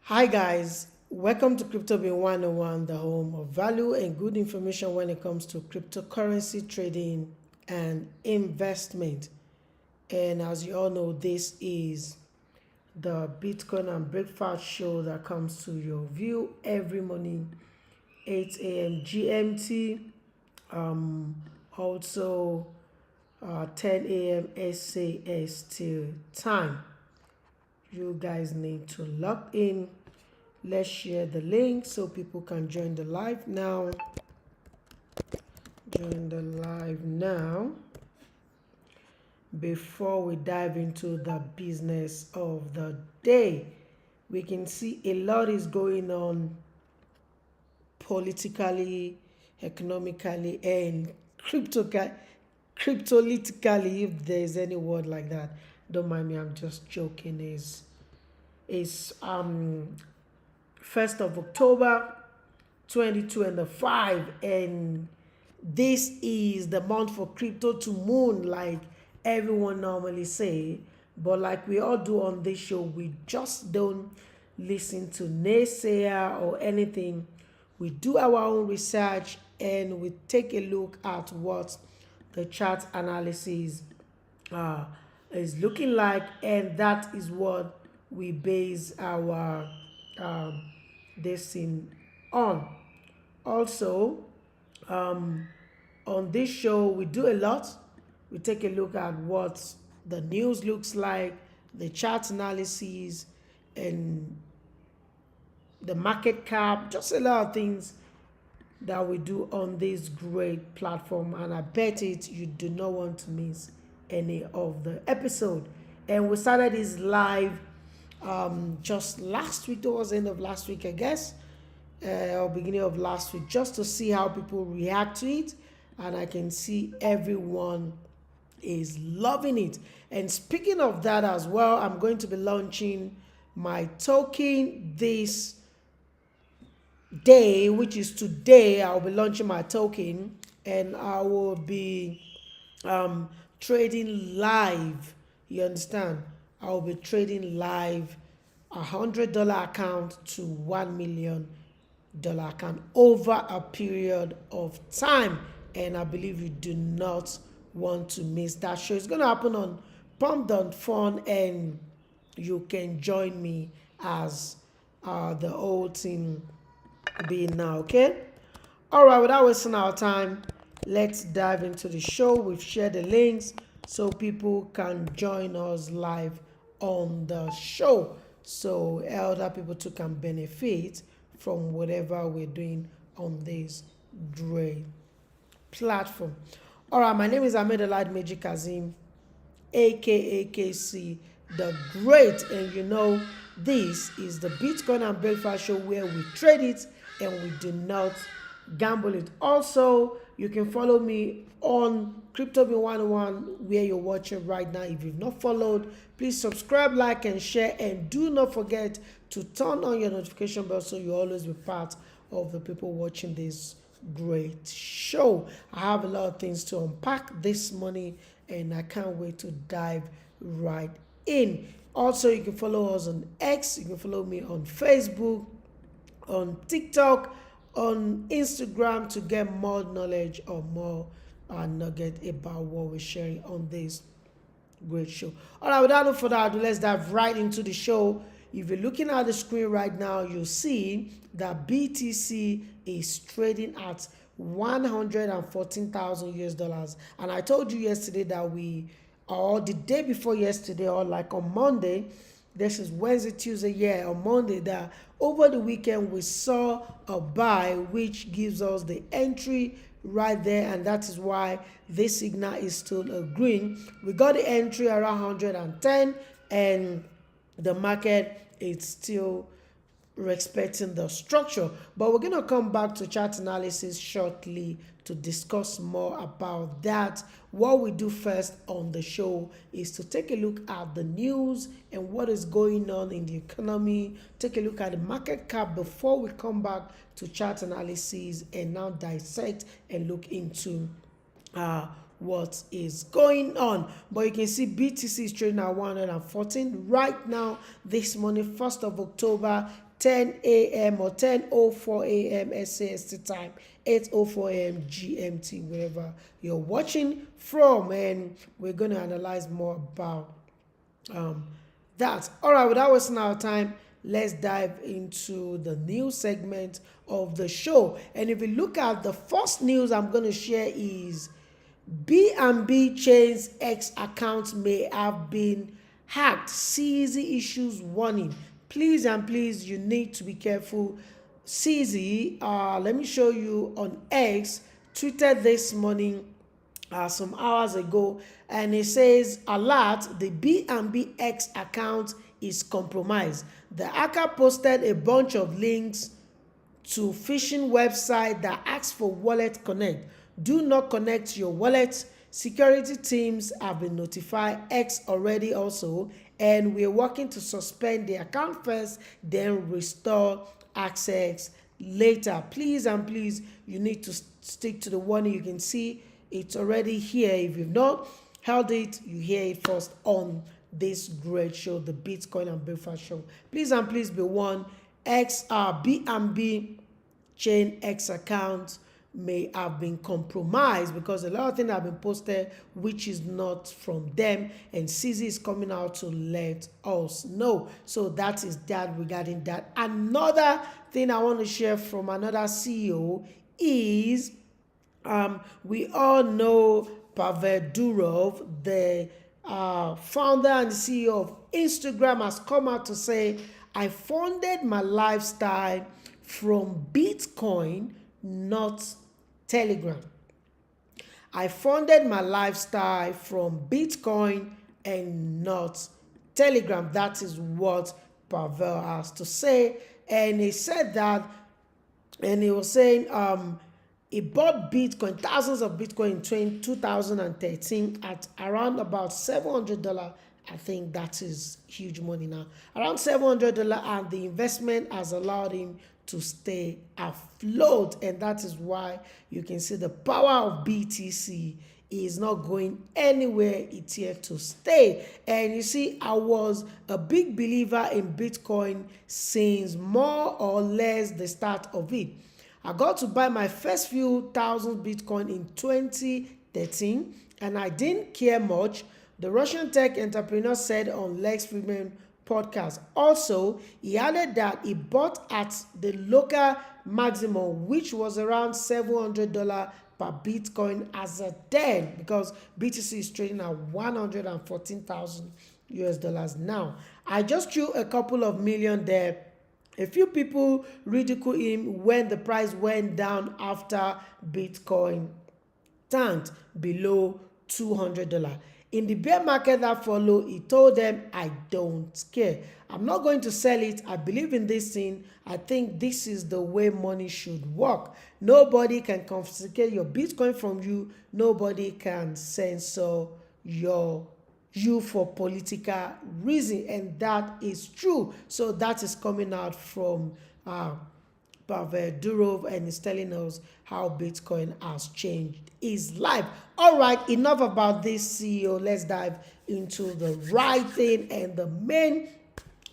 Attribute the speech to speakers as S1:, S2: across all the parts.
S1: Hi guys, welcome to Crypto Bean 101, the home of value and good information when it comes to cryptocurrency trading and investment. And as you all know, this is the Bitcoin and Breakfast show that comes to your view every morning, 8 a.m. GMT, also 10 a.m. SAST time. You guys need to log in. Let's share the link so people can join the live now. Before we dive into the business of the day, we can see a lot is going on politically, economically, and cryptolytically, if there's any word like that. Don't mind me, I'm just joking. Is 1st of October 2025, and this is the month for crypto to moon, like everyone normally say. But like we all do on this show, we just don't listen to naysayer or anything. We do our own research and we take a look at what the chart analysis uh, is looking like, and that is what we base our um, this thing on. Also, on this show, we do a lot. We take a look at what the news looks like, the chart analysis, and the market cap, just a lot of things that we do on this great platform. And I bet it you do not want to miss any of the episode. And we started this live just last week, towards the end of last week, I guess, or beginning of last week, just to see how people react to it. And I can see everyone is loving it. And speaking of that as well, I'm going to be launching my token this day, which is today. I'll be launching my token, and I will be trading live. You understand? I will be trading live $100 account to $1 million account over a period of time, and I believe you do not want to miss that show. It's going to happen on Pump.Fun, and you can join me as the whole team being now. Okay, all right, without wasting our time, let's dive into the show. We've shared the links so people can join us live on the show, so other people too can benefit from whatever we're doing on this great platform. All right, my name is Ahmed Elad Magic Kazim, aka KC the Great, and you know this is the Bitcoin and Breakfast show where we trade it and we do not gamble it. Also, you can follow me on Crypto Bean 101 where you're watching right now. If you've not followed, please subscribe, like, and share, and do not forget to turn on your notification bell so you always be part of the people watching this great show. I have a lot of things to unpack this morning, and I can't wait to dive right in. Also, you can follow us on X, you can follow me on Facebook, on TikTok, on Instagram to get more knowledge or more nugget about what we're sharing on this great show. All right, without no further ado, let's dive right into the show. If you're looking at the screen right now, you'll see that BTC is trading at 114,000 US dollars. And I told you yesterday that or the day before yesterday, or like on Monday, this is Wednesday, Tuesday, on Monday, that over the weekend we saw a buy, which gives us the entry right there, and that is why this signal is still a green. We got the entry around 110, and the market is still respecting the structure. But we're going to come back to chart analysis shortly to discuss more about that. What we do first on the show is to take a look at the news and what is going on in the economy, take a look at the market cap before we come back to chart analysis and now dissect and look into what is going on. But you can see BTC is trading at 114 right now this morning, 1st of October, 10 a.m. or 10:04 a.m. SAST time, 8:04 a.m. GMT, wherever you're watching from. And we're going to analyze more about that. All right, without wasting our time, let's dive into the news segment of the show. And if you look at the first news I'm going to share is BNB Chain's X account may have been hacked. CZ issues warning. Please and please, you need to be careful. CZ, let me show you on X, tweeted this morning some hours ago, and it says, alert, the BNB X account is compromised. The hacker posted a bunch of links to phishing website that asks for wallet connect. Do not connect your wallet. Security teams have been notified, X already also, and we're working to suspend the account first, then restore access later. Please and please, you need to stick to the warning. You can see it's already here. If you've not held it, you hear it first on this great show, the Bitcoin and Breakfast Show. Please and please be warned, BNB Chain X account may have been compromised because a lot of things have been posted which is not from them, and CZ is coming out to let us know. So that is that regarding that. Another thing I want to share from another CEO is we all know Pavel Durov, the founder and CEO of Instagram, has come out to say, I funded my lifestyle from Bitcoin, not Telegram. I funded my lifestyle from Bitcoin and not Telegram. That is what Pavel has to say. And he said that, and he was saying he bought Bitcoin, thousands of Bitcoin in 2013 at around about $700. I think that is huge money now. Around $700, and the investment has allowed him to stay afloat, and that is why you can see the power of BTC is not going anywhere. It's here to stay. And you see, I was a big believer in Bitcoin since more or less the start of it. I got to buy my first few thousand Bitcoin in 2013, and I didn't care much. The Russian tech entrepreneur said on Lex Fridman podcast. Also, he added that he bought at the local maximum, which was around $700 per Bitcoin as a then, because BTC is trading at 114,000 US dollars now. I just threw a couple of million there. A few people ridicule him when the price went down after Bitcoin tanked below $200. In the bear market that followed, he told them, I don't care. I'm not going to sell it. I believe in this thing. I think this is the way money should work. Nobody can confiscate your Bitcoin from you. Nobody can censor you for political reason. And that is true. So that is coming out from Pavel Durov, and he's telling us how Bitcoin has changed his life. All right, enough about this CEO. Let's dive into the right thing and the main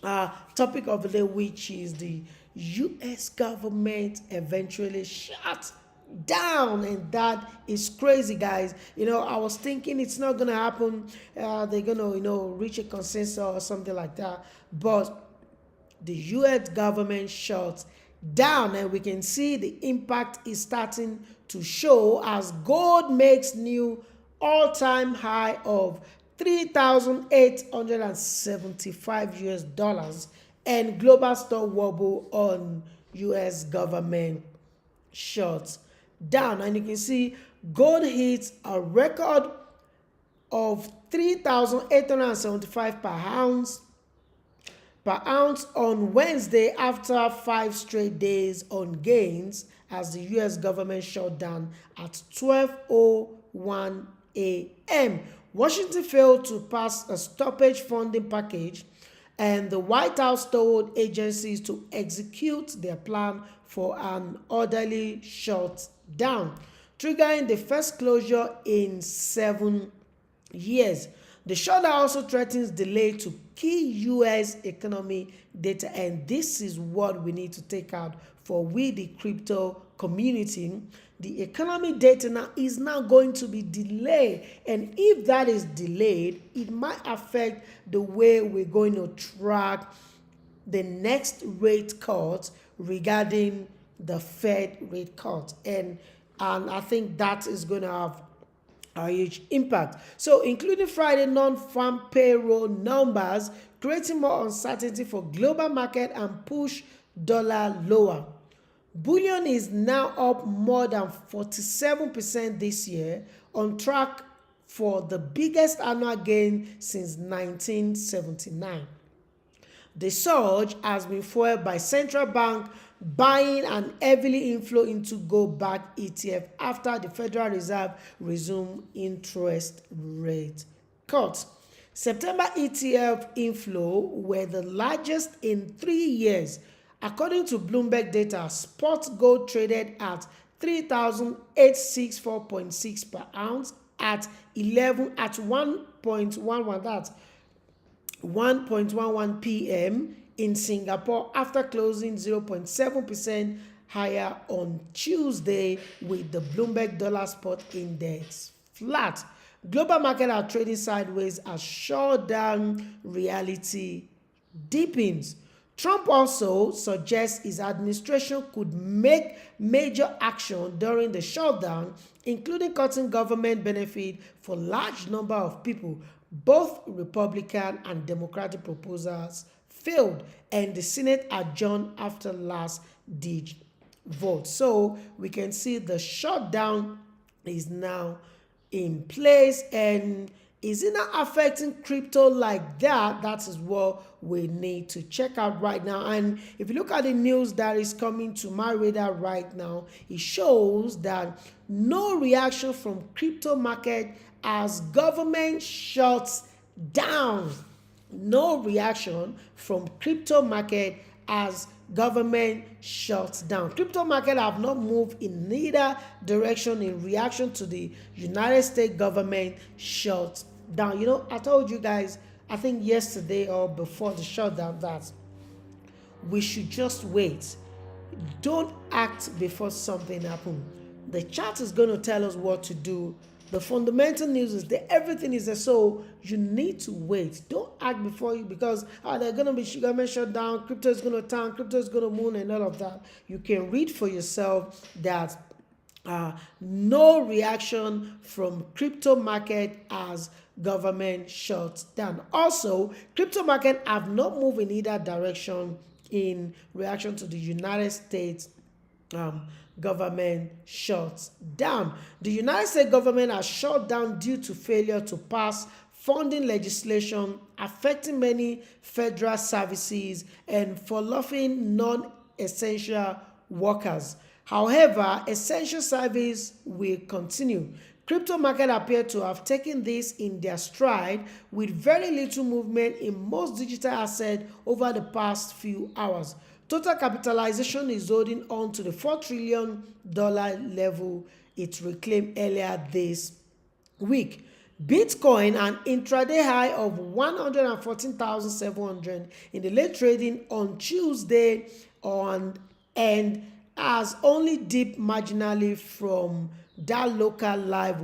S1: topic of the day, which is the U.S. government eventually shut down, and that is crazy, guys. I was thinking it's not gonna happen. They're gonna reach a consensus or something like that, but the U.S. government shut down, and we can see the impact is starting to show as gold makes new all-time high of $3,875 US dollars, and global stock wobble on U.S. government shut down. And you can see gold hits a record of $3,875 per ounce on Wednesday after 5 straight days on gains as the U.S. government shut down at 12:01 a.m. Washington failed to pass a stoppage funding package, and the White House told agencies to execute their plan for an orderly shutdown. triggering the first closure in 7 years. The shutdown also threatens delay to key US economy data, and this is what we need to take out for we the crypto community. The economy data now is now going to be delayed, and if that is delayed, it might affect the way we're going to track the next rate cut regarding the Fed rate cut, and I think that is going to have a huge impact. So including Friday non-farm payroll numbers, creating more uncertainty for global market and push dollar lower. Bullion is now up more than 47% this year, on track for the biggest annual gain since 1979. The surge has been fueled by central bank buying and heavily inflow into Gov't ETF after the Federal Reserve resumed interest rate cuts. September ETF inflow were the largest in 3 years. According to Bloomberg data, spot gold traded at 3,864.6 per ounce at 1.11, that's 1.11 p.m. in Singapore, after closing 0.7% higher on Tuesday, with the Bloomberg Dollar Spot Index flat. Global markets are trading sideways as shutdown reality deepens. Trump also suggests his administration could make major action during the shutdown, including cutting government benefit for large number of people. Both Republican and Democratic proposals failed, and the Senate adjourned after last-ditch vote. So we can see the shutdown is now in place, and is it not affecting crypto like that? That is what we need to check out right now. And if you look at the news that is coming to my radar right now, it shows that no reaction from crypto market as government shuts down. No reaction from crypto market as government shuts down. Crypto market have not moved in neither direction in reaction to the United States government shut down. You know, I told you guys, I think yesterday or before the shutdown, that we should just wait. Don't act before something happens. The chart is going to tell us what to do. The fundamental news is that everything is there, so you need to wait. Don't act before you, because they're going to be government shut down, crypto is going to turn, crypto is going to moon, and all of that. You can read for yourself that no reaction from crypto market as government shuts down. Also, crypto market have not moved in either direction in reaction to the United States government shuts down. The United States government has shut down due to failure to pass funding legislation affecting many federal services and furloughing non-essential workers. However, essential service will continue. Crypto market appear to have taken this in their stride, with very little movement in most digital assets over the past few hours. Total capitalization is holding on to the $4 trillion level it reclaimed earlier this week. Bitcoin, an intraday high of 114,700 in the late trading on Tuesday, and has only dipped marginally from that local live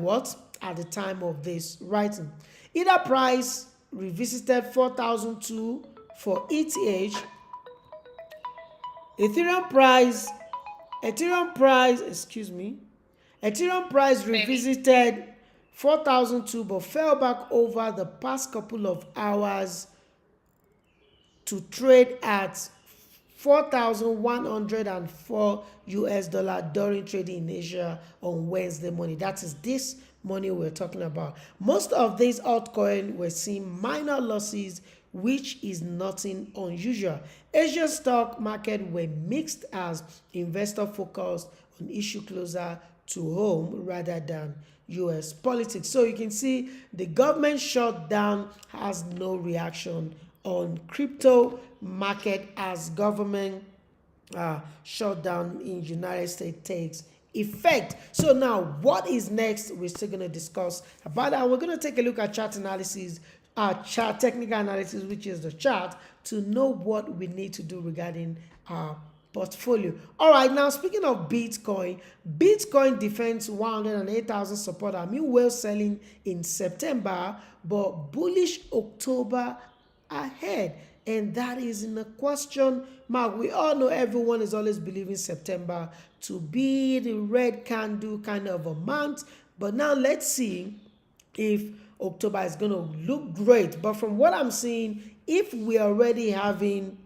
S1: at the time of this writing. Ether price revisited 4,002 for ETH. Ethereum price revisited 4,002 but fell back over the past couple of hours to trade at $4,104 during trading in Asia on Wednesday morning. That is this morning we're talking about. Most of these altcoins were seeing minor losses, which is nothing unusual. Asian stock market were mixed as investor focused on issue closer to home rather than US politics. So you can see the government shutdown has no reaction on crypto market as government shutdown in United States takes effect. So now what is next? We're still going to discuss about that. We're going to take a look at chart analysis, chart technical analysis, which is the chart, to know what we need to do regarding our portfolio. All right, now speaking of Bitcoin defends 108,000 support. I mean, well selling in September, but bullish October ahead, and that is in a question mark. We all know everyone is always believing September to be the red candle kind of a month, but now let's see if October is going to look great. But from what I'm seeing, if we're already having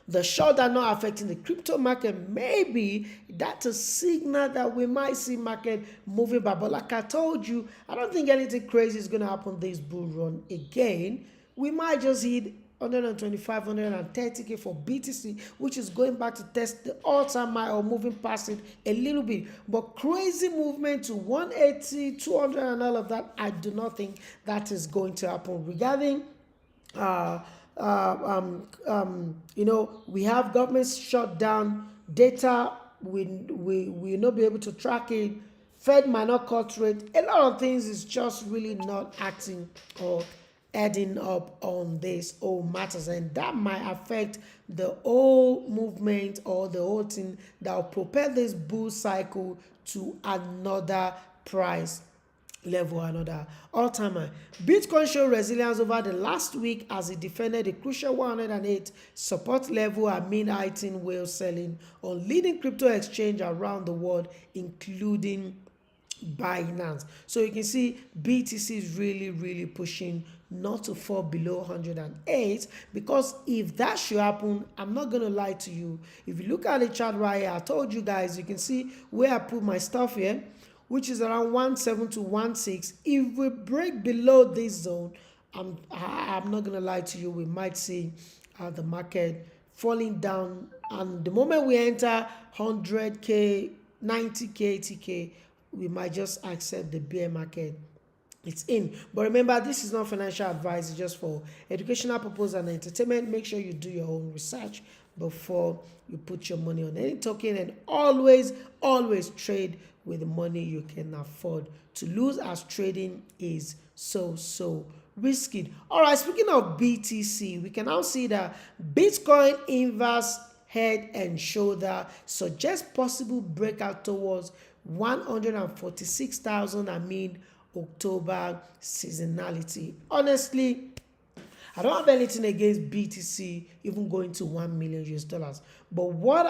S1: the shutdown not affecting the crypto market, maybe that's a signal that we might see market moving back. But like I told you, I don't think anything crazy is going to happen this bull run again. We might just hit 125, 130K for BTC, which is going back to test the all-time high or moving past it a little bit. But crazy movement to 180, 200 and all of that, I do not think that is going to happen. Regarding you know, we have government shutdown data. We will not be able to track it. Fed might not cut rate. A lot of things is just really not acting or adding up on this whole matters, and that might affect the whole movement or the whole thing that will propel this bull cycle to another price level, another all-time high. Bitcoin showed resilience over the last week as it defended the crucial 108 support level amid heightened whale selling on leading crypto exchange around the world, including Binance. So you can see BTC is really pushing not to fall below 108, because if that should happen, I'm not gonna lie to you, if you look at the chart right here, I told you guys, you can see where I put my stuff here, which is around 17 to 16. If we break below this zone, I'm not gonna lie to you, we might see the market falling down, and the moment we enter 100K, 90K, 80K, we might just accept the bear market it's in. But remember, this is not financial advice, it's just for educational purpose and entertainment. Make sure you do your own research before you put your money on any token, and always trade with the money you can afford to lose, as trading is so risky. All right, speaking of BTC, we can now see that Bitcoin inverse head and shoulder suggests possible breakout towards 146,000 amid October seasonality. Honestly, I don't have anything against BTC even going to $1 million US, but what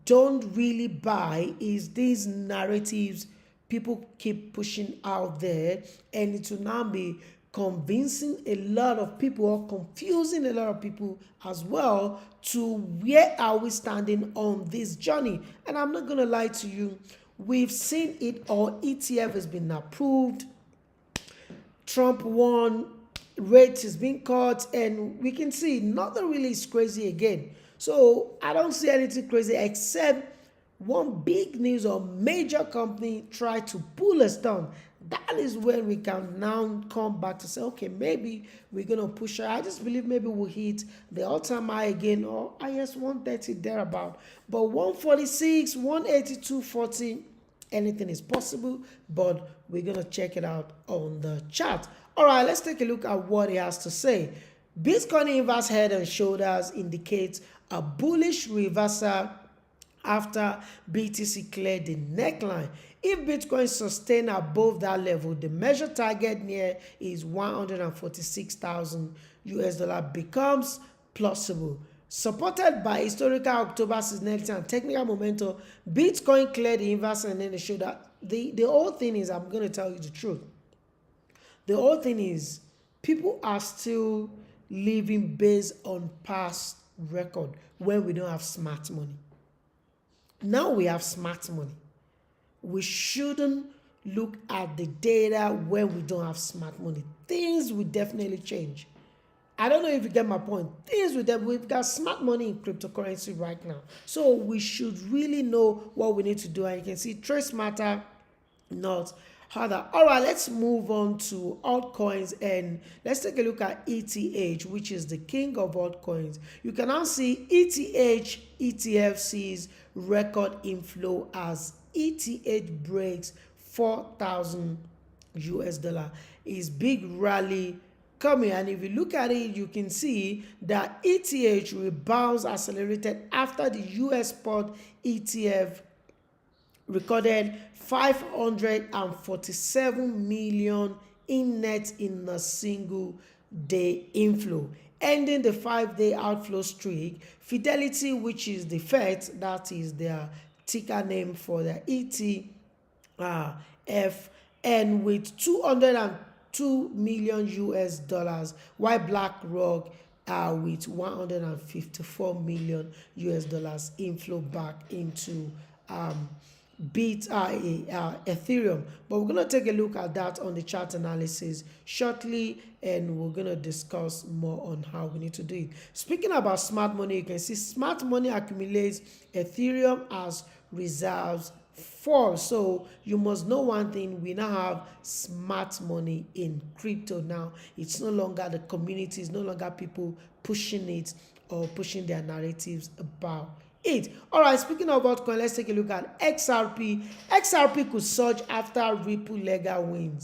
S1: don't really buy is these narratives people keep pushing out there, and it will now be convincing a lot of people or confusing a lot of people as well to where are we standing on this journey. And I'm not gonna lie to you, we've seen it all. ETF has been approved, Trump won, rate has been cut, and we can see nothing really is crazy again. So I don't see anything crazy except one big news or major company try to pull us down. That is when we can now come back to say, okay, maybe we're going to push her. I just believe maybe we'll hit the all-time high again, or IS 130 thereabout. But 146, 182.40, anything is possible, but we're going to check it out on the chart. All right, let's take a look at what he has to say. Bitcoin inverse head and shoulders indicates a bullish reversal after BTC cleared the neckline. If Bitcoin sustains above that level, the measured target near is 146,000 US dollar becomes plausible. Supported by historical October seasonality and technical momentum, Bitcoin cleared the inverse and then the shoulder. The whole thing is, I'm going to tell you the truth. The whole thing is, people are still living based on past record when we don't have smart money. Now we have smart money. We shouldn't look at the data when we don't have smart money. Things will definitely change. I don't know if you get my point. Things will definitely, we've got smart money in cryptocurrency right now. So we should really know what we need to do. And you can see trade smarter, not harder. All right, let's move on to altcoins and let's take a look at ETH, which is the king of altcoins. You can now see ETH ETF sees record inflow as ETH breaks 4,000 US dollar. Is big rally coming, and if you look at it, you can see that ETH rebounds accelerated after the US spot ETF recorded 547 million in net in a single day inflow, ending the 5-day outflow streak. Fidelity, which is the Fed, that is their ticker name for the ETF, and with 202 million US dollars, while BlackRock with 154 million US dollars inflow back into Ethereum. But we're going to take a look at that on the chart analysis shortly, and we're going to discuss more on how we need to do it. Speaking about smart money, you can see smart money accumulates Ethereum as reserves fall. So you must know one thing: we now have smart money in crypto now. It's no longer the community, it's no longer people pushing it or pushing their narratives about it. All right, speaking of altcoin, let's take a look at XRP. XRP could surge after Ripple legal win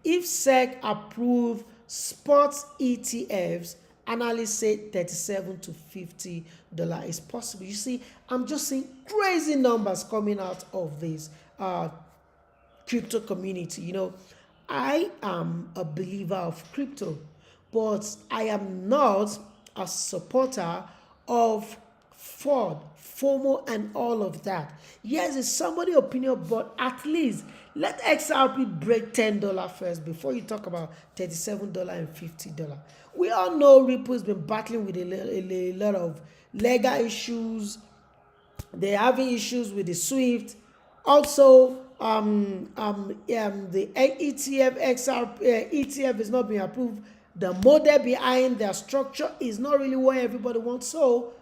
S1: if SEC approve sports ETFs. Analysts say $37 to $50 is possible. You see, I'm just seeing crazy numbers coming out of this crypto community. You know, I am a believer of crypto, but I am not a supporter of fraud, FOMO, and all of that. Yes, it's somebody's opinion, but at least let XRP break $10 first before you talk about $37 and $50. We all know Ripple's been battling with a lot of legal issues. They're having issues with the SWIFT. Also, the ETF ETF is not being approved. The model behind their structure is not really what everybody wants. So,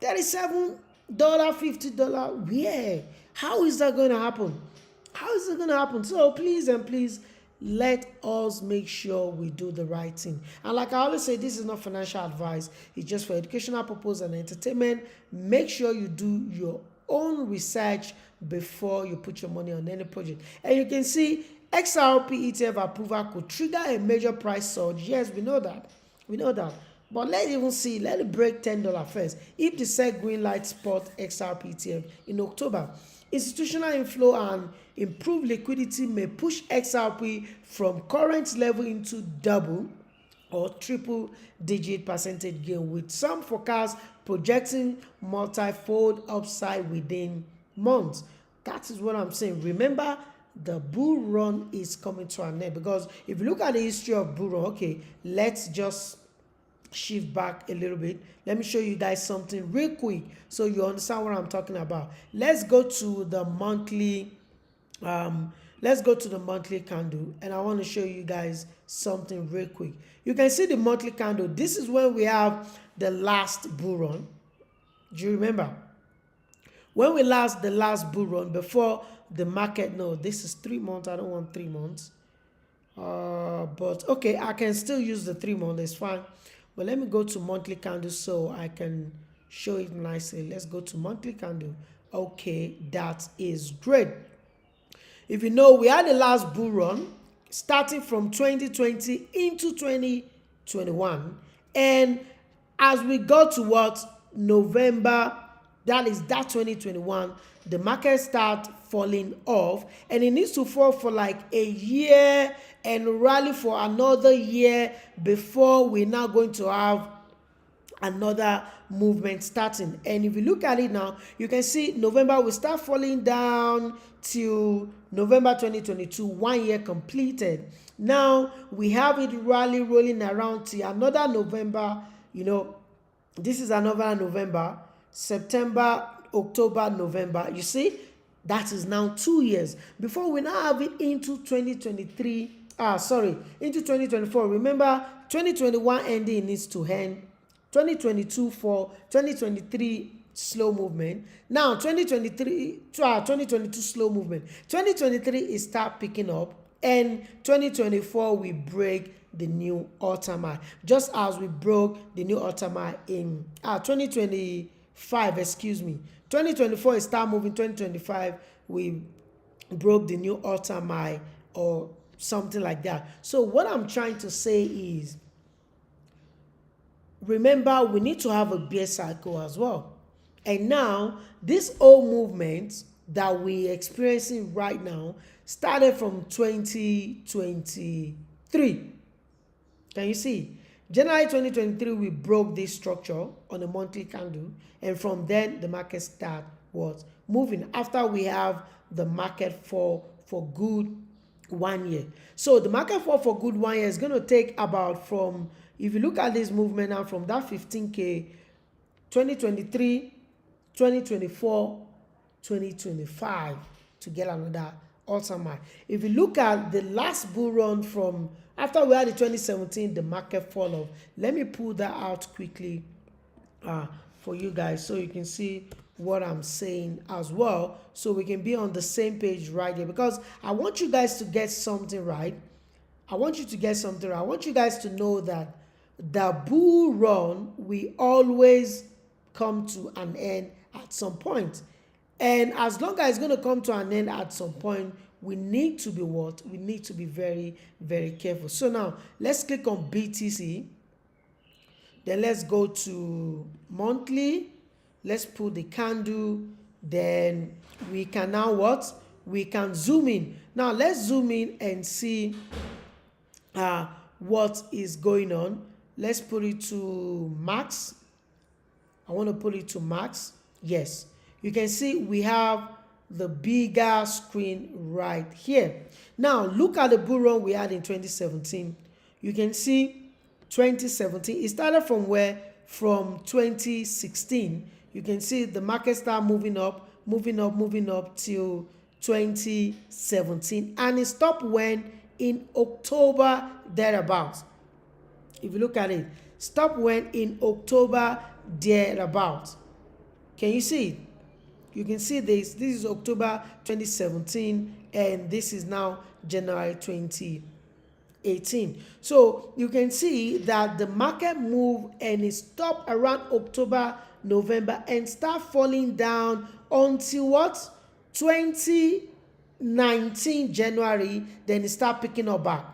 S1: $37, $50, yeah. How is that going to happen? How is it going to happen? So, please and please, let us make sure we do the right thing. And like I always say, this is not financial advice. It's just for educational purpose and entertainment. Make sure you do your own research before you put your money on any project. And you can see XRP ETF approval could trigger a major price surge. Yes, we know that. We know that. But let's even see, let it break $10 first. If the SEC green light spot XRP ETF in October, institutional inflow and improved liquidity may push XRP from current level into double or triple digit percentage gain, with some forecasts projecting multi-fold upside within months. That is what I'm saying. Remember, the bull run is coming to an end, because if you look at the history of bull run, okay, let's just shift back a little bit. Let me show you guys something real quick so you understand what I'm talking about. Let's go to the monthly candle, and I want to show you guys something real quick. You can see the monthly candle. This is when we have the last bull run. Do you remember when we the last bull run before the market? No, this is 3 months. I don't want 3 months, but okay, I can still use the 3 months. It's fine. But let me go to monthly candle so I can show it nicely. Let's go to monthly candle. Okay, that is great. If you know, we had the last bull run starting from 2020 into 2021. And as we go to November, that 2021, the market start falling off, and it needs to fall for like a year and rally for another year before we're now going to have another movement starting. And if you look at it now, you can see November will start falling down till November 2022, 1 year completed. Now we have it rally rolling around till another November. You know, this is another November, September, October, November. You see, that is now 2 years before we now have it into 2023. Into 2024. Remember, 2021 ending needs to end. 2022 for 2023 slow movement. Now 2023 to our 2022 slow movement. 2023 is start picking up, and 2024 we break the new all-time high, just as we broke the new all-time high in 2025, excuse me. 2024 is start moving, 2025 we broke the new all-time high or something like that. So what I'm trying to say is, remember, we need to have a bear cycle as well. And now this whole movement that we're experiencing right now started from 2023. Can you see? January 2023 we broke this structure on a monthly candle, and from then the market start was moving after we have the market fall for good 1 year. So the market fall for good 1 year is going to take about, from, if you look at this movement now, from that 15K, 2023, 2024, 2025 to get another all-time high. If you look at the last bull run from after we had the 2017, the market fall off. Let me pull that out quickly for you guys so you can see what I'm saying as well, so we can be on the same page right here, because I want you guys to get something right. I want you to get something right. I want you guys to know that the bull run will always come to an end at some point. And as long as it's going to come to an end at some point, we need to be what? We need to be very, very careful. So now let's click on BTC. Then let's go to monthly. Let's put the candle. Then we can now what? We can zoom in. Now let's zoom in and see what is going on. Let's put it to max. I want to put it to max. Yes. You can see we have the bigger screen right here. Now look at the bull run we had in 2017. You can see 2017, it started from where? From 2016. You can see the market start moving up till 2017, and it stopped when? In October thereabouts. If you look at it, stop when? In October thereabouts. Can you see it? You can see this is October 2017, and this is now January 2018. So you can see that the market moved and it stopped around October, November, and start falling down until what? 2019 January. Then it start picking up back.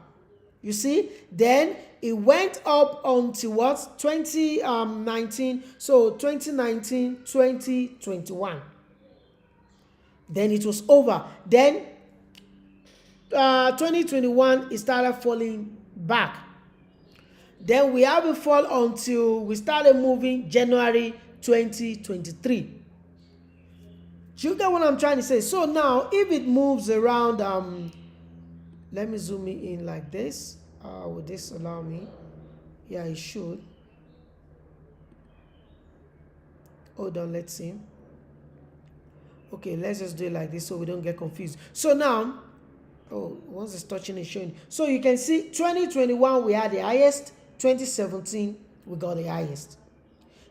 S1: You see? Then it went up until what? 2019. So 2019, 2021. Then it was over. Then 2021, it started falling back. Then we have a fall until we started moving January 2023. Do you get what I'm trying to say? So now, if it moves around, let me zoom in like this. Would this allow me? Yeah, it should. Hold on, let's see. Okay, let's just do it like this so we don't get confused. So now, once it's touching and showing. So you can see 2021 we had the highest, 2017 we got the highest.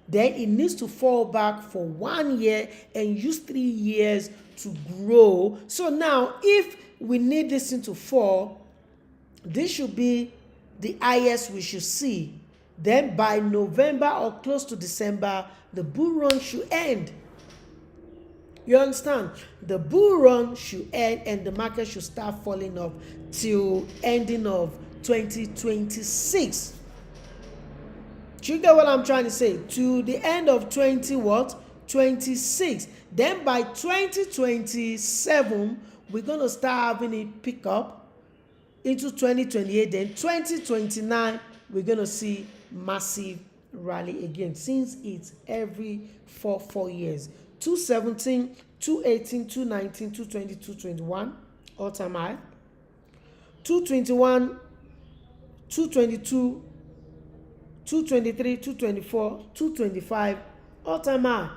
S1: Then it needs to fall back for 1 year and use 3 years to grow. So now if we need this thing to fall, this should be the highest we should see. Then by November or close to December, the bull run should end. You understand? The bull run should end and the market should start falling off till ending of 2026. Do you get what I'm trying to say? To the end of 26. Then by 2027, we're going to start having it pick up into 2028. Then 2029, we're going to see massive rally again, since it's every 4 years. 217, 218, 219, 220, 221, all-time high. 221, 222, 223, 224, 225, all-time high.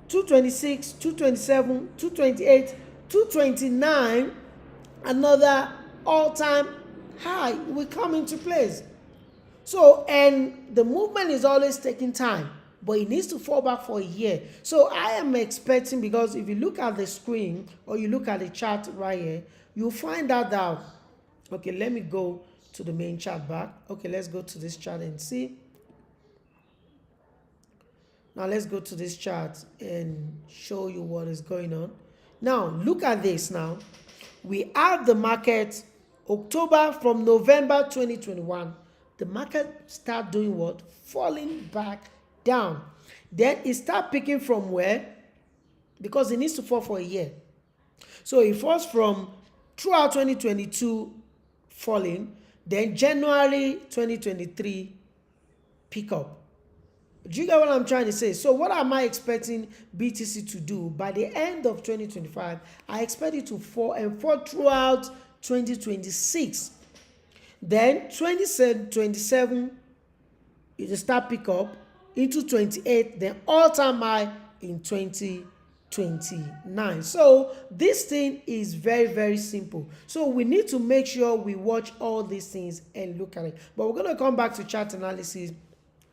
S1: 226, 227, 228, 229, another all-time high will come into place. So, and the movement is always taking time. but it needs to fall back for a year. So I am expecting, because if you look at the screen or you look at the chart right here, you'll find out that, okay, let me go to the main chart back. Okay, let's go to this chart and see. Now let's go to this chart and show you what is going on. Now look at this. Now we have the market October from November 2021. The market start doing what? Falling back down. Then it start picking from where? Because it needs to fall for a year. So it falls from throughout 2022 falling, then January 2023 pick up. Do you get what I'm trying to say? So what am I expecting BTC to do? By the end of 2025, I expect it to fall and fall throughout 2026. Then 27, it will start pick up into 28, then all-time high in 2029. So this thing is very, very simple. So we need to make sure we watch all these things and look at it. But we're going to come back to chart analysis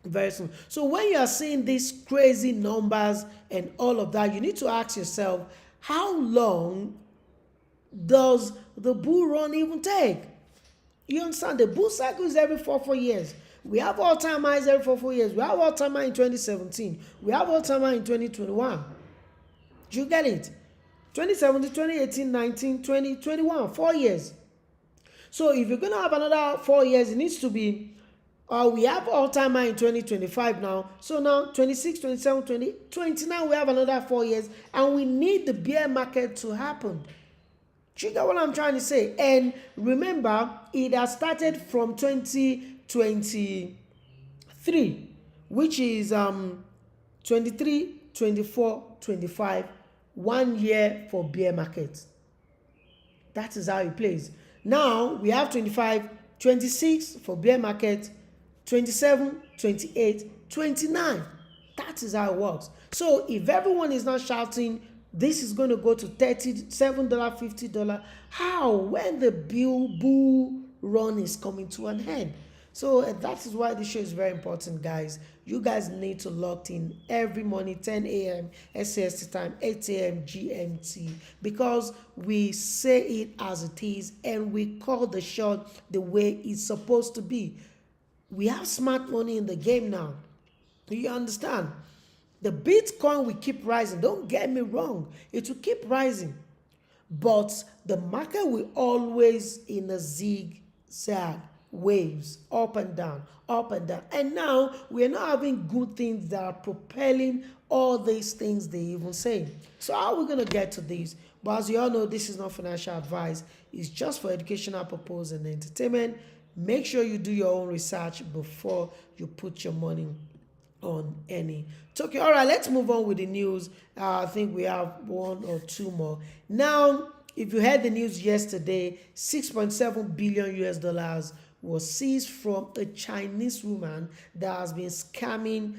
S1: very soon. So when you are seeing these crazy numbers and all of that, you need to ask yourself, how long does the bull run even take? You understand? The bull cycle is every 4 years. We have all-time highs every 4 years. We have all-time high in 2017. We have all-time high in 2021. Do you get it? 2017, 2018, 19, 20, 21, 4 years. So if you're going to have another 4 years, it needs to be, we have all-time high in 2025 now. So now 26, 27, 20, 29, we have another 4 years. And we need the bear market to happen. Do you get what I'm trying to say? And remember, it has started from 2023, which is 23, 24, 25, 1 year for bear market. That is how it plays. Now we have 25, 26 for bear market, 27, 28, 29. That is how it works. So if everyone is not shouting, this is going to go to $37, $50, how? When the bull run is coming to an end. So that is why this show is very important, guys. You guys need to lock in every morning, 10 a.m. SCST time, 8 a.m. GMT, because we say it as it is and we call the shot the way it's supposed to be. We have smart money in the game now. Do you understand? The Bitcoin will keep rising. Don't get me wrong. It will keep rising. But the market will always in a zigzag waves, up and down, up and down. And now we're not having good things that are propelling all these things they even say. So how are we going to get to this? But as you all know, this is not financial advice. It's just for educational purpose and entertainment. Make sure you do your own research before you put your money on any token. All right, let's move on with the news. I think we have 1 or 2 more. Now, if you heard the news yesterday, 6.7 billion US dollars was seized from a Chinese woman that has been scamming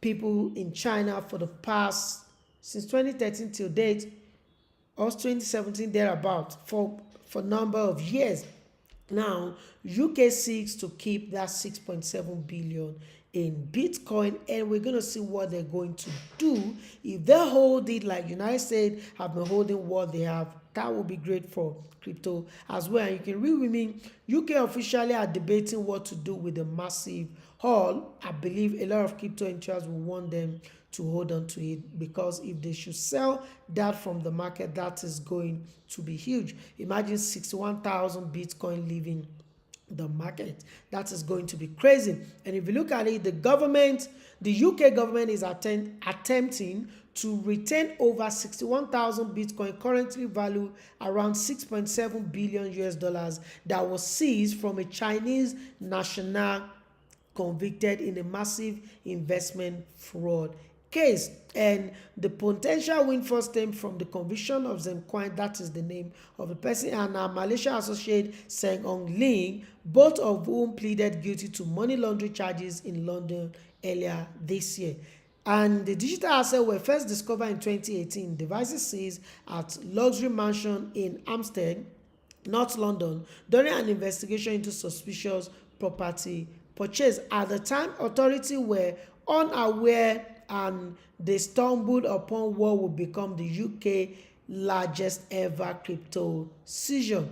S1: people in China for the past, since 2013 till date, or 2017 thereabout, for a number of years. Now, UK seeks to keep that 6.7 billion in Bitcoin, and we're going to see what they're going to do. If they hold it like United States have been holding what they have, that will be great for crypto as well. And you can read with me, UK officially are debating what to do with the massive haul. I believe a lot of crypto interests will want them to hold on to it, because if they should sell that from the market, that is going to be huge. Imagine 61,000 Bitcoin leaving the market. That is going to be crazy. And if you look at it, the UK government is attempting to retain over 61,000 Bitcoin, currently valued around 6.7 billion US dollars, that was seized from a Chinese national convicted in a massive investment fraud case. And the potential windfall stemmed from the conviction of Zemcoin, that is the name of the person, and our Malaysia associate Seng Ong Ling, both of whom pleaded guilty to money laundering charges in London earlier this year. And the digital assets were first discovered in 2018. Devices seized at luxury mansion in Hampstead, North London, during an investigation into suspicious property purchase. At the time, authorities were unaware, and they stumbled upon what would become the UK largest ever crypto seizure.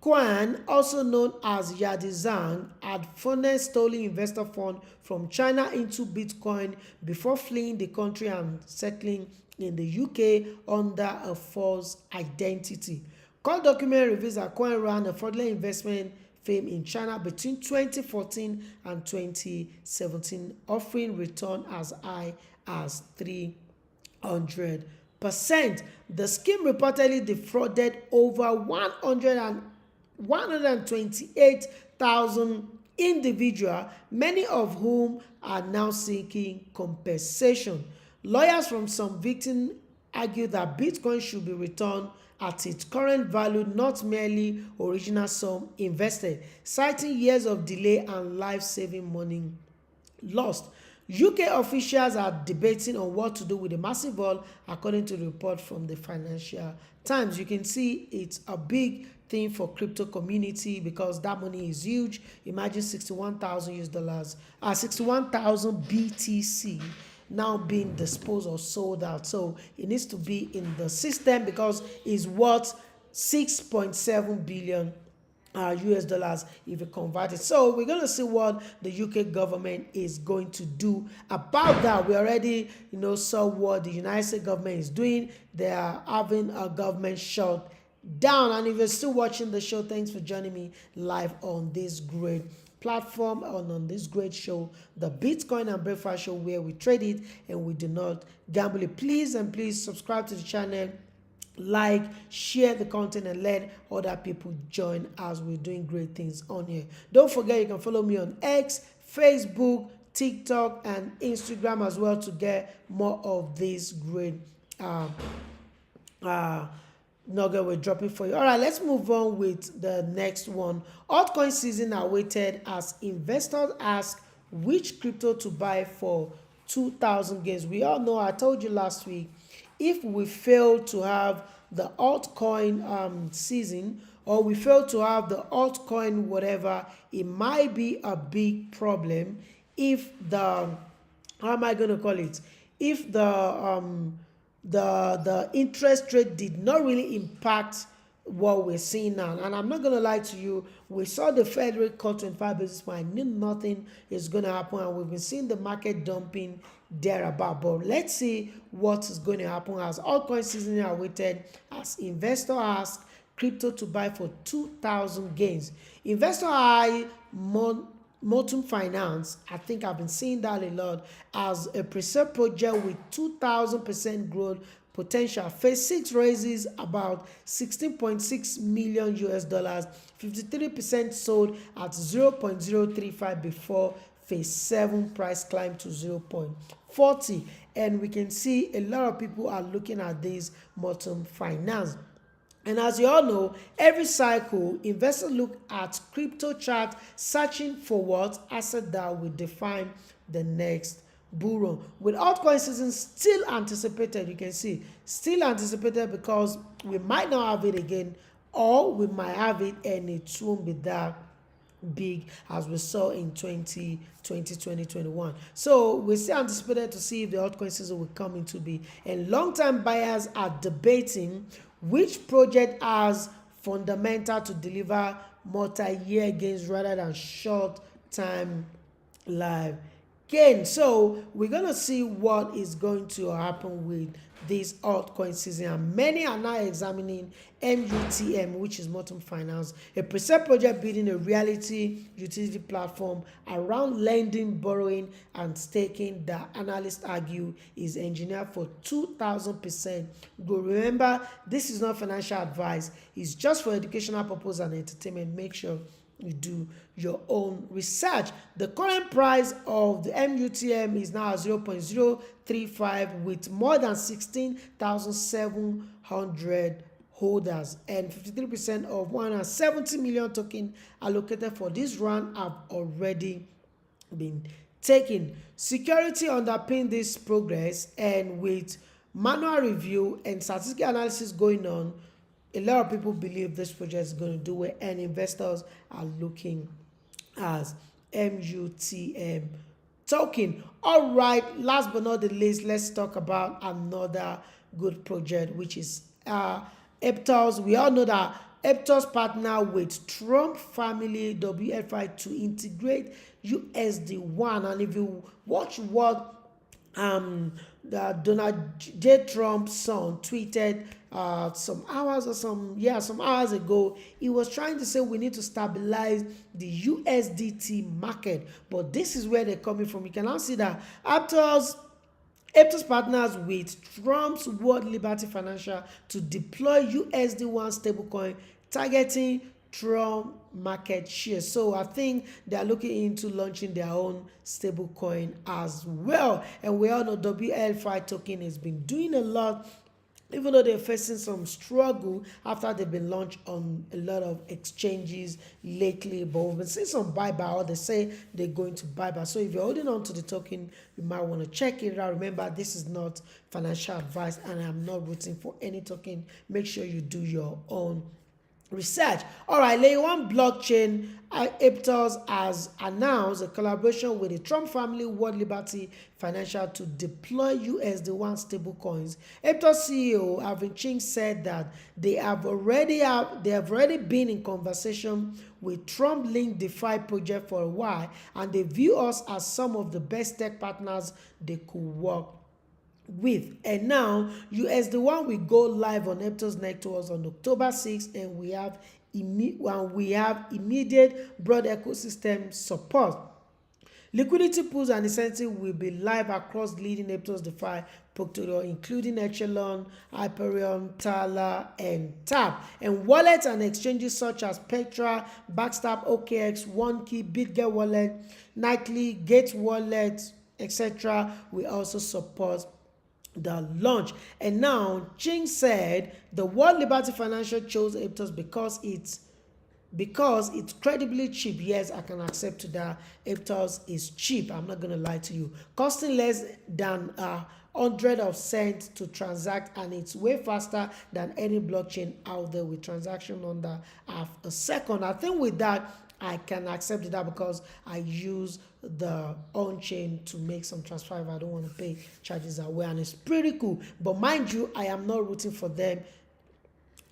S1: Quan, also known as Yadi Zhang, had funneled stolen investor funds from China into Bitcoin before fleeing the country and settling in the UK under a false identity. Court document reveals that Quan ran a fraudulent investment firm in China between 2014 and 2017, offering return as high as 300%. The scheme reportedly defrauded over 128,000 individuals, many of whom are now seeking compensation. Lawyers from some victims argue that Bitcoin should be returned at its current value, not merely original sum invested, citing years of delay and life-saving money lost. UK officials are debating on what to do with the massive haul, according to the report from the Financial Times. You can see it's a big thing for crypto community because that money is huge. Imagine 61,000 US dollars, 61,000 BTC now being disposed or sold out. So it needs to be in the system because it's worth 6.7 billion US dollars if you convert it. So we're going to see what the UK government is going to do about that. We already saw what the United States government is doing. They are having a government shutdown. And if you're still watching the show, thanks for joining me live on this great platform, on this great show, the Bitcoin and Breakfast Show, where we trade it and we do not gamble it. Please subscribe to the channel, like, share the content, and let other people join as we're doing great things on here. Don't forget, you can follow me on X, Facebook, TikTok, and Instagram as well to get more of these great nugget we're dropping for you. All right, let's move on with the next one. Altcoin season awaited as investors ask which crypto to buy for 2,000 gains. We all know, I told you last week, if we fail to have the altcoin season, or we fail to have the altcoin whatever, it might be a big problem if the, how am I going to call it, if the interest rate did not really impact what we're seeing now. And I'm not going to lie to you, we saw the Fed rate cut 25 basis points. I knew nothing is going to happen, and we've been seeing the market dumping thereabout. But let's see what is going to happen as altcoin season are awaited as investor ask crypto to buy for 2,000 gains. Investor high Motum Finance, I think I've been seeing that a lot, as a preset project with 2,000% growth potential. Phase 6 raises about 16.6 million US dollars, 53% sold at 0.035 before phase 7 price climbed to 0.40. And we can see a lot of people are looking at this Motum Finance. And as you all know, every cycle, investors look at crypto chart, searching for what asset that will define the next bull run. With altcoin season still anticipated, you can see, still anticipated because we might not have it again, or we might have it and it won't be that big as we saw in 2021. So we still anticipated to see if the altcoin season will come into be. And long-term buyers are debating which project has fundamental to deliver multi-year gains rather than short-time live gain. So we're going to see what is going to happen with this altcoin season, and many are now examining MUTM, which is Motum Finance, a preset project building a reality utility platform around lending, borrowing, and staking that analysts argue is engineered for 2,000% growth. Remember, this is not financial advice, it's just for educational purpose and entertainment. Make sure you do your own research. The current price of the MUTM is now 0.035 with more than 16,700 holders, and 53% of 170 million tokens allocated for this round have already been taken. Security underpin this progress, and with manual review and statistical analysis going on, a lot of people believe this project is going to do well, and investors are looking at MUTM token. All right, last but not the least, let's talk about another good project, which is ETH. We all know that ETH partner with Trump family WFI to integrate USD1. And if you watch what Donald J. Trump's son tweeted some hours ago, he was trying to say we need to stabilize the USDT market. But this is where they're coming from. You can now see that ETH partners with Trump's World Liberty Financial to deploy USD1 stablecoin targeting Trump market share. So I think they are looking into launching their own stablecoin as well. And we all know WLFI token has been doing a lot, even though they're facing some struggle after they've been launched on a lot of exchanges lately. But we've been seeing some buyback, or they say they're going to buyback. So if you're holding on to the token, you might want to check it out. Remember, this is not financial advice, and I'm not rooting for any token. Make sure you do your own research. All right, Layer 1 blockchain, ETH has announced a collaboration with the Trump family World Liberty Financial to deploy USD1 stablecoins. ETH CEO Alvin Ching said that they have already been in conversation with Trump-linked DeFi project for a while, and they view us as some of the best tech partners they could work with. And now USD1 will go live on ETH's networks on October 6th, and we have immediate broad ecosystem support. Liquidity pools and incentives will be live across leading ETH's DeFi portfolio, including Echelon, Hyperion, Tala, and Tap. And wallets and exchanges such as Petra, Backstab, OKX, OneKey, BitGet Wallet, Nightly, Gate Wallet, etc. will also support the launch. And now Ching said the World Liberty Financial chose ETH because it's credibly cheap. Yes, I can accept to that. ETH is cheap. I'm not gonna lie to you. Costing less than 100 cents to transact, and it's way faster than any blockchain out there with transaction under half a second. I think with that I can accept that because I use the on-chain to make some transfer if I don't want to pay charges away, and it's pretty cool. But mind you, I am not rooting for them.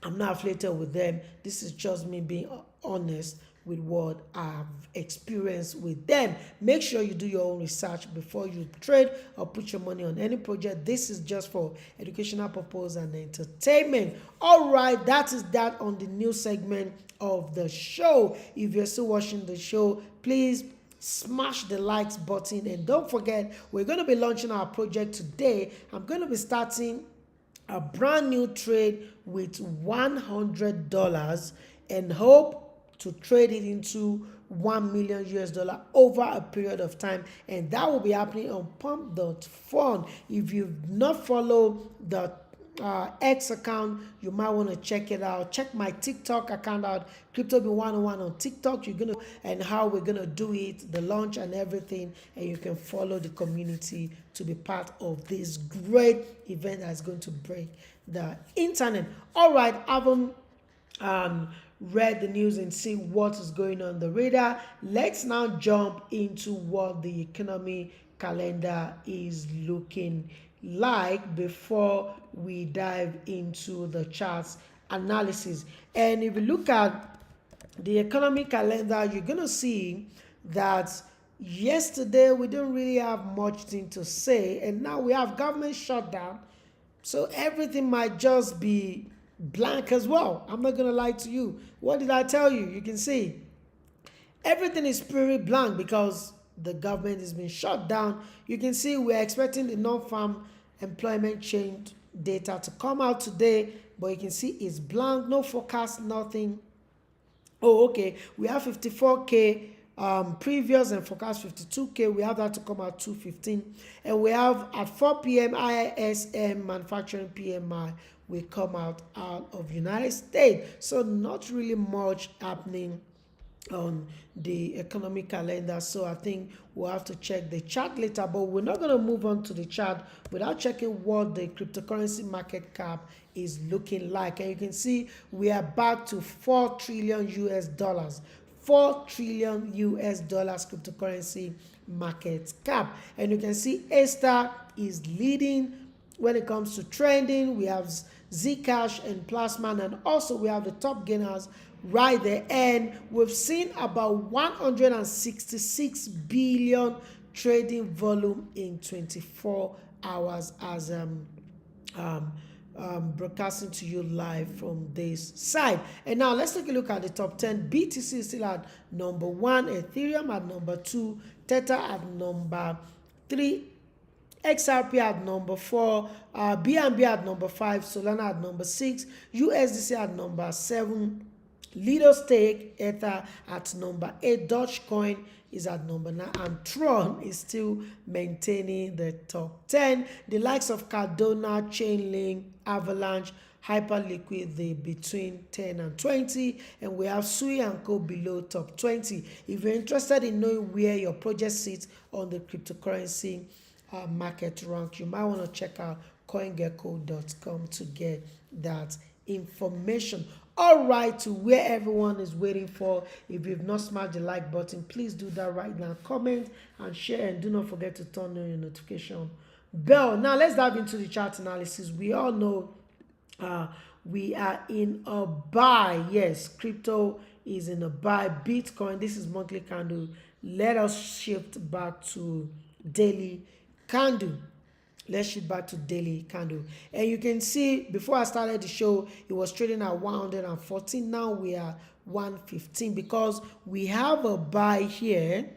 S1: I'm not affiliated with them. This is just me being honest with what I've experienced with them. Make sure you do your own research before you trade or put your money on any project. This is just for educational purpose and entertainment. All right, that is that on the new segment of the show. If you're still watching the show, please smash the likes button, and don't forget, we're going to be launching our project today. I'm going to be starting a brand new trade with $100 and hope to trade it into $1 million over a period of time, and that will be happening on pump.fund. If you've not followed the X account, you might want to check it out. Check my TikTok account out, CryptoBin101 on TikTok. You're gonna, and how we're gonna do it, the launch and everything, and you can follow the community to be part of this great event that's going to break the internet. All right, I haven't read the news and see what is going on the radar. Let's now jump into what the economy calendar is looking like before we dive into the charts analysis. And if you look at the economy calendar, you're gonna see that yesterday we didn't really have much thing to say, and now we have government shutdown, so everything might just be blank as well. I'm not gonna lie to you. What did I tell you? You can see everything is pretty blank because the government has been shut down. You can see we're expecting the non-farm employment change data to come out today, but you can see it's blank, no forecast, nothing. Oh, okay, we have 54K previous and forecast 52K. We have that to come out 2:15, and we have at 4 p.m. ISM manufacturing PMI will come out of United States. So not really much happening on the economic calendar, so I think we'll have to check the chart later, but we're not going to move on to the chart without checking what the cryptocurrency market cap is looking like. And you can see we are back to $4 trillion. $4 trillion US dollars cryptocurrency market cap. And you can see A-Star is leading when it comes to trending. We have Zcash and Plasma, and also we have the top gainers right there. And we've seen about 166 billion trading volume in 24 hours as broadcasting to you live from this side. And now let's take a look at the top 10. BTC is still at number 1, Ethereum at number 2, Tether at number 3, XRP at number 4, BNB at number 5, Solana at number 6, USDC at number 7, Lido Stake Ether at number 8, Dogecoin is at number 9, and Tron is still maintaining the top 10. The likes of Cardano, Chainlink, Avalanche, Hyperliquid, they between 10 and 20, and we have Sui and Co below top 20. If you're interested in knowing where your project sits on the cryptocurrency market rank, you might want to check out CoinGecko.com to get that information. All right, to where everyone is waiting for. If you've not smashed the like button, please do that right now. Comment and share, and do not forget to turn on your notification bell. Now let's dive into the chart analysis. We all know we are in a buy. Yes, crypto is in a buy. Bitcoin, this is monthly candle. Let us shift back to daily candle. Let's shift back to daily candle. And you can see before I started the show, it was trading at 114. Now we are 115 because we have a buy here.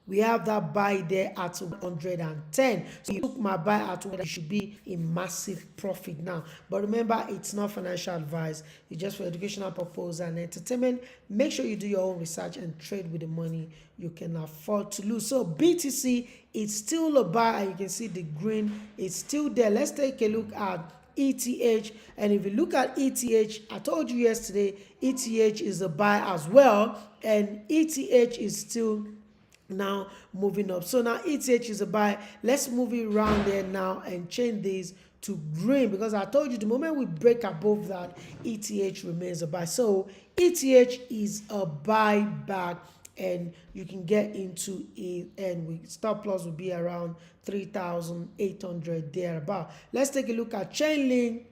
S1: We have that buy there at 110. So you took my buy at 100, you should be in massive profit now. But remember, it's not financial advice. It's just for educational purpose and entertainment. Make sure you do your own research and trade with the money you can afford to lose. So BTC, it's still a buy, and you can see the green is still there. Let's take a look at ETH. And if you look at ETH, I told you yesterday, ETH is a buy as well. And ETH is still now moving up. So now ETH is a buy. Let's move it around there now and change this to green, because I told you the moment we break above that, ETH remains a buy. So ETH is a buy back, and you can get into it, and we stop loss will be around 3,800 thereabout. Let's take a look at Chainlink.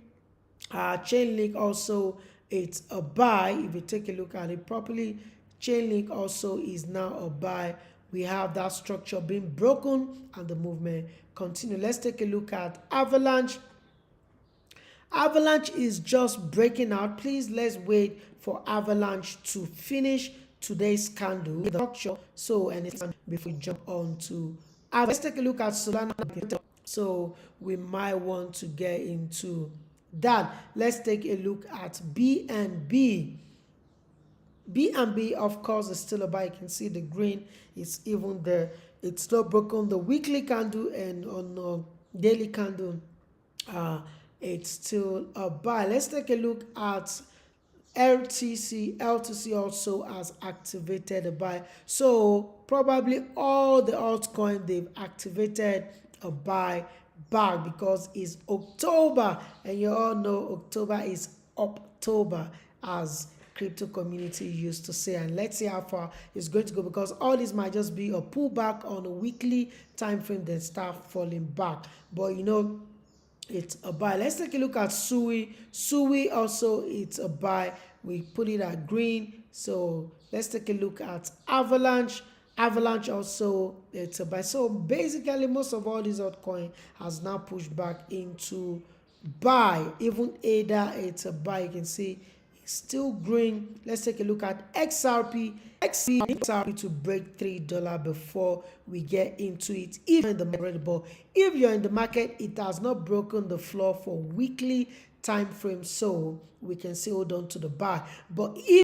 S1: Chainlink also, it's a buy. If you take a look at it properly, Chainlink also is now a buy. We have that structure being broken and the movement continue. Let's take a look at Avalanche. Avalanche is just breaking out. Please, let's wait for Avalanche to finish today's candle with the structure. So, and it's before we jump on to Avalanche. Let's take a look at Solana. So we might want to get into that. Let's take a look at BNB. BNB, of course, is still a buy. You can see the green is even there. It's still broken the weekly candle, and on the daily candle, it's still a buy. Let's take a look at LTC. LTC also has activated a buy. So probably all the altcoins, they've activated a buy back because it's October, and you all know October is October, as crypto community used to say. And let's see how far it's going to go, because all this might just be a pullback on a weekly time frame, then start falling back. But you know, it's a buy. Let's take a look at Sui. Sui also, it's a buy. We put it at green. So let's take a look at Avalanche. Avalanche also, it's a buy. So basically, most of all these altcoins has now pushed back into buy. Even ADA, it's a buy. You can see still green. Let's take a look at XRP. XRP to break $3 before we get into it. If you're in the market, but if you're in the market, it has not broken the floor for weekly time frame, so we can still hold on to the buy. But if